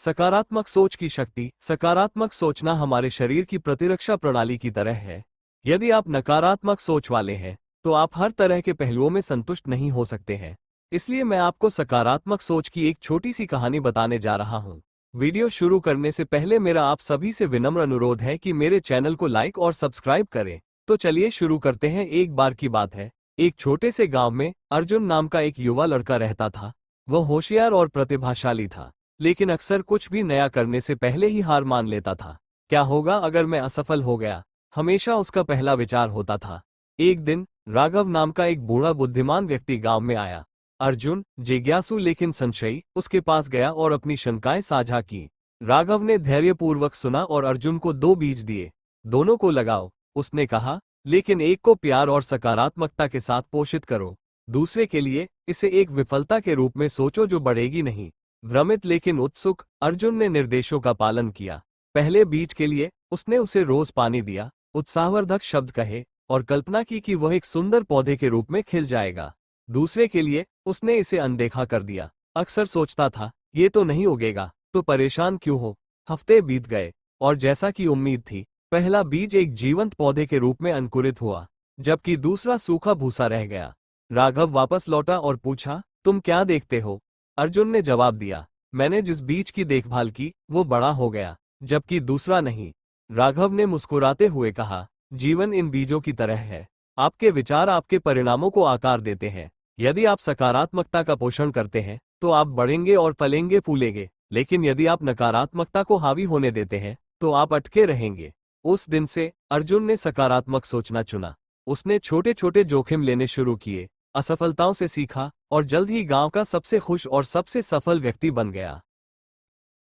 सकारात्मक सोच की शक्ति। सकारात्मक सोचना हमारे शरीर की प्रतिरक्षा प्रणाली की तरह है। यदि आप नकारात्मक सोच वाले हैं तो आप हर तरह के पहलुओं में संतुष्ट नहीं हो सकते हैं। इसलिए मैं आपको सकारात्मक सोच की एक छोटी सी कहानी बताने जा रहा हूं। वीडियो शुरू करने से पहले मेरा आप सभी से विनम्र अनुरोध है कि मेरे चैनल को लाइक और सब्सक्राइब करें। तो चलिए शुरू करते हैं। एक बार की बात है, एक छोटे से गांव में अर्जुन नाम का एक युवा लड़का रहता था। वह होशियार और प्रतिभाशाली था, लेकिन अक्सर कुछ भी नया करने से पहले ही हार मान लेता था। क्या होगा अगर मैं असफल हो गया, हमेशा उसका पहला विचार होता था। एक दिन राघव नाम का एक बूढ़ा बुद्धिमान व्यक्ति गांव में आया। अर्जुन, जिज्ञासु लेकिन संशयी, उसके पास गया और अपनी शंकाएं साझा की। राघव ने धैर्यपूर्वक सुना और अर्जुन को 2 बीज दिए। दोनों को लगाओ, उसने कहा, लेकिन एक को प्यार और सकारात्मकता के साथ पोषित करो। दूसरे के लिए इसे एक विफलता के रूप में सोचो जो बढ़ेगी नहीं। भ्रमित लेकिन उत्सुक, अर्जुन ने निर्देशों का पालन किया। पहले बीज के लिए उसने उसे रोज पानी दिया, उत्साहवर्धक शब्द कहे और कल्पना की कि वह एक सुंदर पौधे के रूप में खिल जाएगा। दूसरे के लिए उसने इसे अनदेखा कर दिया। अक्सर सोचता था, ये तो नहीं उगेगा, तो परेशान क्यों हो। हफ्ते बीत गए और जैसा कि उम्मीद थी, पहला बीज एक जीवंत पौधे के रूप में अंकुरित हुआ, जबकि दूसरा सूखा भूसा रह गया। राघव वापस लौटा और पूछा, तुम क्या देखते हो? अर्जुन ने जवाब दिया, मैंने जिस बीज की देखभाल की वो बड़ा हो गया, जबकि दूसरा नहीं। राघव ने मुस्कुराते हुए कहा, जीवन इन बीजों की तरह है। आपके विचार आपके परिणामों को आकार देते हैं। यदि आप सकारात्मकता का पोषण करते हैं तो आप बढ़ेंगे और फलेंगे फूलेंगे, लेकिन यदि आप नकारात्मकता को हावी होने देते हैं तो आप अटके रहेंगे। उस दिन से अर्जुन ने सकारात्मक सोचना चुना। उसने छोटे छोटे जोखिम लेने शुरू किए, असफलताओं से सीखा और जल्द ही गांव का सबसे खुश और सबसे सफल व्यक्ति बन गया।